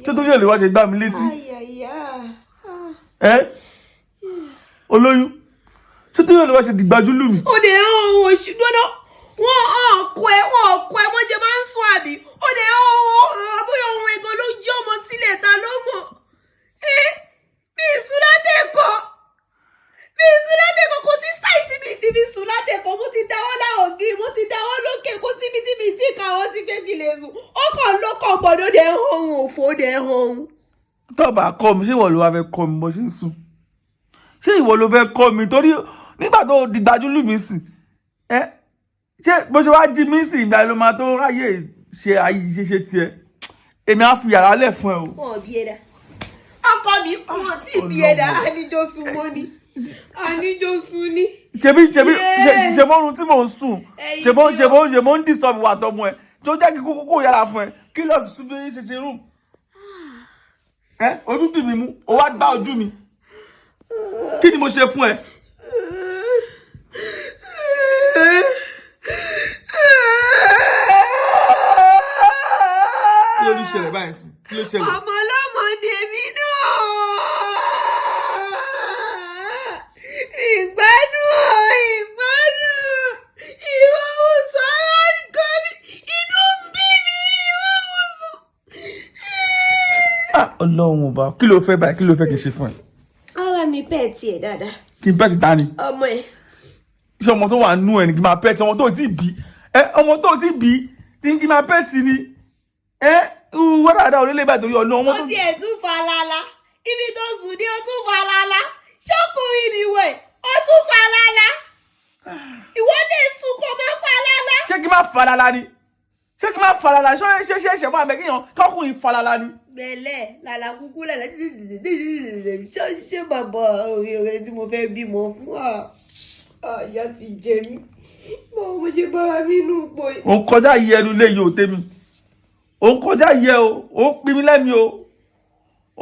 ṣé tó yẹ lè wá ṣe gbá mi létí olóyún ṣé tó yẹ lè wá ṣe dìgbàjú lù mí. ó dé ọ̀hún òṣì gbọ́dọ̀ wọ́n ọ̀kọ́ ẹ wọ́n ṣe máa ń sún àbí ó dé ọ̀hún bóyá ohun ẹ̀gọ́ ló jí ọmọ sílẹ̀ ta ló mọ̀ bí ìsúlátẹ̀kọ̀ kò tí sáìtì mi ti fi sùn látẹ̀kọ̀ mo ti dáwọ́ láwọn gí mo ti dáwọ́ lókè kó síbi tí mi ti kàwọ́ sí pé kí lè sùn ọkọ̀ lọ́kọ̀ gbọ́dọ̀ dẹ̀ ọ̀hún òfò dẹ̀ ọ̀hún. tọ́ba kọ́ mi ṣé ìwọ ló wá fẹ́ kọ́ mi bó ṣe ń sùn ṣé ìwọ ló fẹ́ kọ́ mi torí nígbà tó dìgbàjú lù mí sí ṣé bó ṣe wá jí mí sí ìgbà ló máa tó ráyè ṣe tiẹ̀ èmi á fi yàrá lẹ̀ fún ẹ o. wọn bí ẹ̀dá ọkọ mi wọn tí bí ẹ̀dá àníjọsùn mọ́ ni àníjọsùn ni. ṣe mọ́run tí mò ń sùn ṣe mọ́ ń disturb wà tọmọ ẹ tó jẹ́ kí kókó yàrá fún ẹ kí lọ sí bí ṣe ṣe rúm ojú tì mí mú o wá gbá ojú mi kí ni mo ṣe fún ẹ. kí ló ń ṣẹlẹ̀ báyìí sí kí ló ṣẹlẹ̀. ọmọ ọlọ́mọ ni èmi náà ìgbádùn ìwọ òsùn ara nǹkan mi inú bí mi ìwọ òsùn. ọlọ́run ọba kí ló fẹ́ báyìí kí ló fẹ́ kí n ṣe fún ẹ. ara mi pẹ́ tiẹ̀ dáadáa. kí n pẹ́ ti ta ni. ọmọ ẹ. iṣẹ́ ọmọ tó wà nú ẹ̀ ní kí n máa pẹ́ ti ọmọ tó ti bí ọmọ tó ti bí ní kí n máa pẹ́ ti ni wọ́n dáadáa onílé ìbàdàn torí ọ̀nà ọmọ tó. ó tiẹ̀ tún falala ibi tó sùn ní ó tún falala ṣọ́kùnrin mi wẹ̀ ó tún falala ìwọ lè sùn kó má falala. ṣé kí n má falala ni ṣé mọ́ àmì kíyàn kọ́kùnrin falala ni. gbẹ̀lẹ́ làlà kúkú làlà ṣé bàbá òye tí mo fẹ́ bímọ fún àyà ti jẹ mí báwo mo ṣe bára mi nù pọ̀ yìí. òun kọjá yìí ẹnu lé yìí ò tẹ́mi òun kọjá yìí ẹ o òun pin mi lẹ́mi o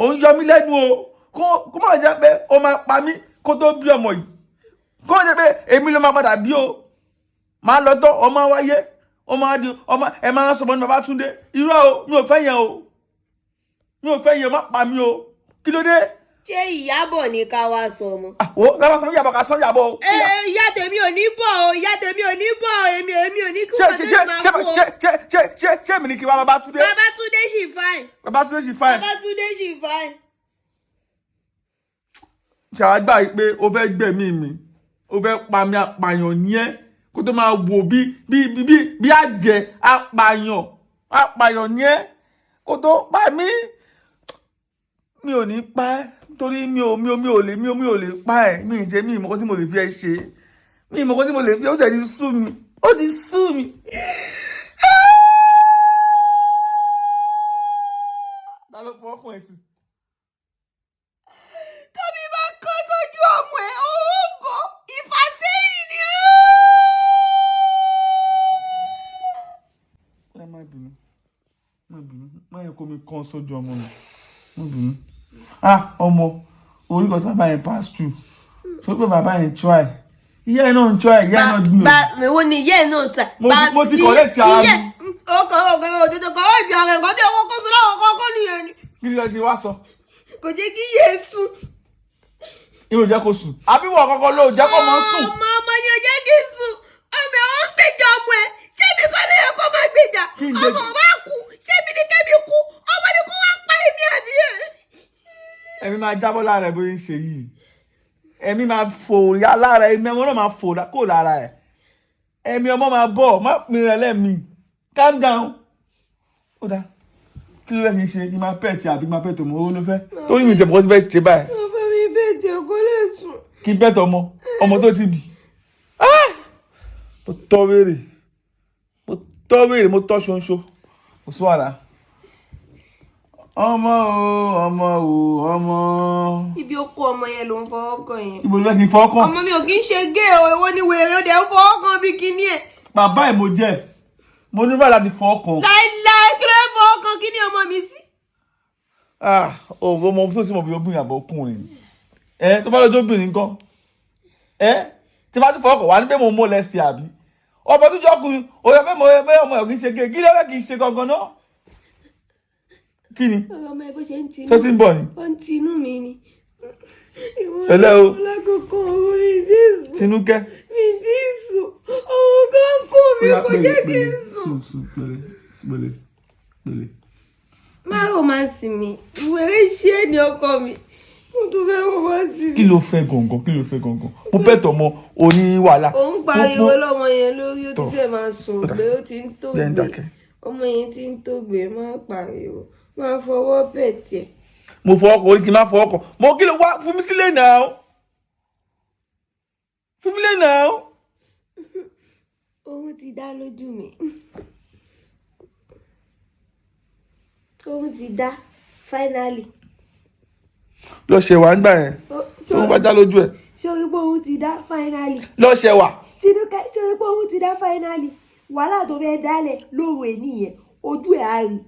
òun yọ mi lẹ́nu o kó má jẹ́ pé ó máa pa mí kó tó bí ọmọ yìí kó má jẹ́ pé èmi ló máa padà bí o máa lọ tọ́ ọmọ wáyé ọmọ ẹ máa sọmọ ní Babátúndé irọ́ o mi ò fẹ́ yẹn má pa mí o kí ló dé. ṣé Ìyábọ̀ ni ká wá sọ ọmọ. wo ká wá sọ Ìyábọ̀ ká sọ Ìyábọ̀ o. ìyá tèmi ò ní bọ̀ o èmi ò ní kí wọ́n tẹ̀lé máa kú o. ṣé èmi ni kí wá Babátúndé. Babátúndé sì fine. ṣàgbà pé o fẹ́ gbẹ̀mí mi o fẹ́ pa mi apààyàn ní ẹ́ kó tó máa wò bí àjẹ́ apààyàn ní ẹ́ kó tó pa mí mi ò ní pa ẹ́ torí mi ò lè pa ẹ́ mi ì jẹ́ mi ìmọ̀kọ́ tí mo lè fi ẹ́ ṣe mi ìmọ̀kọ́ tí mo lè fi ó jẹ́ ti sú mi. ta ló fọ́ ọkùnrin sí. tóbi bá kọ́ sójú ọmọ ẹ̀ owó gọ ìfàsẹ́yìn ni ó. ẹ má bínú má yẹ kó mi kàn sójú ọmọ mi má bínú. ọmọ orí kan tí bàbá yẹn pass through so pé bàbá yẹn try ìyá ẹ̀ náà try ìyá ẹ̀ náà gbìyànjú. èwo ni ìyá ẹ̀ náà try. mo ti collect ara mi. ọkọ̀ òtítọ́ kọ̀ ọ́ ìjà rẹ̀ nǹkan tí owó kó sọ láwọn kọ́kọ́ nìyẹn ni. kí ni kí wá sọ. kò jẹ́ kí yé sùn. Ìwọ jẹ́ kó sùn. Àbí wọ́n kọ́kọ́ ló jẹ́ kó máa sùn. Ọmọ ni ó jẹ́ kí n sùn. Ọmọ ẹ̀ ó gbèjà ọmọ ẹ̀. Ṣé mi kọ́ ló yẹ kó máa gbèjà? Ọmọ bá kú. Ṣé mi ní kẹ́mi kú? Ọmọ ni kó wá pa èmi àbí ẹ̀. Ẹ̀mí máa jábọ́ lára ẹ̀ bóyá ń ṣe yìí. Ẹ̀mí máa fò ya lára ẹ̀mí ọmọ náà máa fò kó lára ẹ̀. Ẹ̀mí ọmọ máa bọ̀ má pin rẹ̀ lẹ́mí. Calm down. Ó dáa. Kí ló fẹ́ kí n ṣe? Kí n máa pẹ̀tì àbí máa pẹ̀tì ọmọ owó ló fẹ́? Torí mi tẹ̀ bọ́ sí fẹ́ ṣe báyìí. Ọmọ mi bẹ̀tì ọkọ lè sùn. Kí n pẹ̀tì ọmọ tó ti bì. Mo tọ́ wèrè, mo tọ́ ṣonṣo. Kò sí wàhálà. Ọmọ. Ibi ó kó ọmọ yẹn ló ń fọwọ́ kàn yẹn. Ibo ló fẹ́ kí n fọwọ́ kàn? Ọmọ mi ò kí ń ṣe gé o, èwo ni wèrè ó dẹ̀ ń fọwọ́ kàn bí kíní ẹ̀. Bàbá ẹ̀ mo jẹ́. Mo ní bá láti fọwọ́ kàn. Láíláí kí ló ń fọwọ́ kàn kíní ọmọ mi sí? Ọmọ tó sì mọ̀ bí obìnrin àbọ̀ ọkùnrin. Tó bá lọ́jọ́ obìnrin kan. Tí bá tún fọwọ́ kàn wá ní pé mo mọ̀ lẹ́sìn àbí. Ọmọ tó jẹ́ ọkùnrin, ó yẹ pé ọmọ ẹ̀ kì í ṣe gé. Kí ló fẹ́ kì í ṣe gangan náà? Kí ni? Ọmọ ẹ bó ṣe ń tinú. Tó sì ń bọ̀ ni? Ó ń tinú mi ni. Pẹ̀lẹ́ o. Lákòókò owó mi ti sùn. Tinúkẹ́. Mi ti sùn. Ọmọ kan kú mi kò jẹ́ kí n sùn. Pẹ̀lẹ́. Má rò máa sìn mí. Ìwéré ṣé é ní ọkọ mi. Mo tún fẹ́ rò máa sìn mí. Kí ló fẹ́ gangan? Mo pẹ́ tọmọ oní wàhálà. Ó ń pariwo lọ́mọ yẹn lórí, ó ti fẹ́ máa sùn pé ó ti ń tóbi. Ọmọ yẹn ti ń tóbi, má pariwo. Máa fọwọ́ bẹ̀ tiẹ̀. Mo fọwọ́ kàn, ó ní kí n má fọwọ́ kàn. Mo kí ló wá fún mi sílẹ̀ náà. Fún mi lé náà. Ohun ti dá lójú mi. Ohun ti dá finally. Lọ ṣe wà nígbà yẹn. Ohun bá já lójú ẹ̀. Ṣé orí pé ohun ti dá finally? Lọ ṣe wà. Tinúkẹ́, ṣé orí pé ohun ti dá finally? Wàhálà tó fẹ́ dálẹ̀ lóru ènìyàn, ojú ẹ̀ á rí.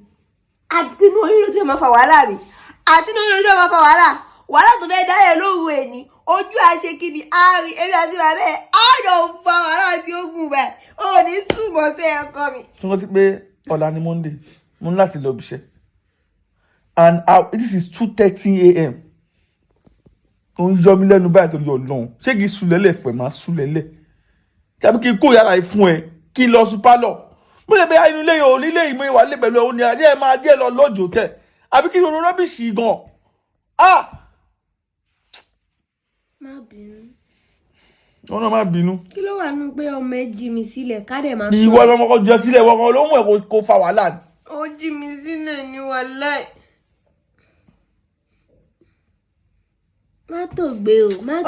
Àti inú oyún ló ti máa fa wàhálà mi. Àti inú oyún ló ti máa fa wàhálà tó fẹ́ dálẹ̀ lóru èní, ojú àṣekínni á rí. Èmi àti bàbá ẹ̀ á yọ̀ fa wàhálà tí ó gùn báyìí. Ó ní súnmọ́ sí ẹ̀kọ́ mi. Tí wọ́n ti pé ọ̀la ni Monday, mo ní láti lọ ibiṣẹ́. And this is 2:30 a.m. Ó ń yọ mí lẹ́nu báyìí torí Ọlọ́run. Ṣé kí n súlẹ̀lẹ̀ fún ẹ máa súlẹ̀lẹ̀? Tàbí kí n kó yàrá yìí fún ẹ kí n lọ sùn pálọ̀. Mo lè bẹ inú ilé yìí ò nílé ìmọ̀ ìwà lè pẹ̀lú ẹ̀hún ni ajẹ́ ẹ máa díẹ̀ lọ lọ́jọ́ tẹ̀. Àbí kí n ro rọ́bìṣì gan. Má bínú. Wọ́n náà má bínú. Kí ló wà nínú pé ọmọ ẹ jí mi sílẹ̀ ká dẹ̀ máa sọ? Ìwọ ọmọ kan jẹ sílẹ̀ wọ́n kan ló mú ẹ̀ kó fa wàhálà ni. Ó jí mi sílẹ̀ ní wàláì. Má tó gbé o, má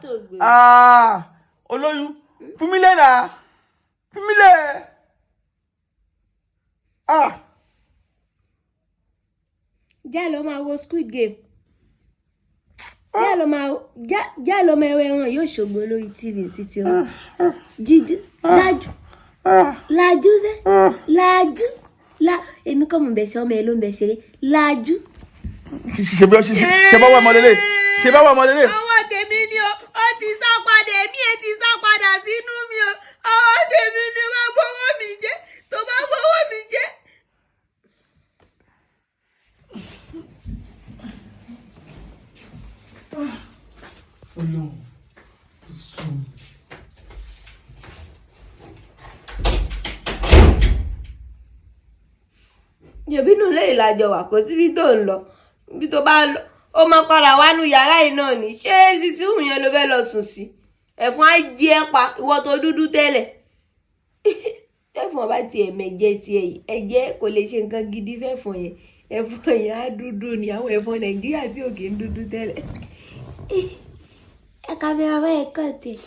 tó gbé. Olóyún, fún mi lẹ́nà. Fún mi lẹ́. Já lọ máa wo Squid Game. Já lọ máa ẹwẹ́ wọn yóò ṣògbó lórí TV sí ti wọn. Jíjú, lájú sẹ́, lájú. Èmi kọ́ mo bẹ̀ ṣe ọmọ ẹ ló ń bẹ̀ ṣeré. Lájú. Ṣe bá wà mọ́ lélẹ̀. Ọwọ́ tèmi ni o, ó ti sá padà, èmi ẹ̀ ti sá padà sínú mi o. Ọwọ́ tèmi ni máa gbówó mi jẹ́, tó bá gbówó mi jẹ́. Ọlọ́run ti sùn. Yẹ̀bí nù lé ìlàjọ wà kó síbi tó ń lọ. Bí tó bá lọ, ó máa padà wá nú yàrá yìí náà ni. Ṣé títí òun yẹn ló fẹ́ lọ sùn sí? Ẹ̀fọn á jí ẹ pa, ìwọ tó dúdú tẹ́lẹ̀. Ẹ̀fọn bá tiẹ̀ mẹ̀jẹ tiẹ̀ yìí, ẹ̀jẹ̀ kò lè ṣe nǹkan gidi fẹ́fọn yẹn. Ẹ̀fọn yẹn á dúdú ni àwọn ẹ̀fọn Nàìjíríà tí ò kì í dúdú tẹ́lẹ̀. Ẹ ká mi ara ẹ̀ kàn tẹ̀.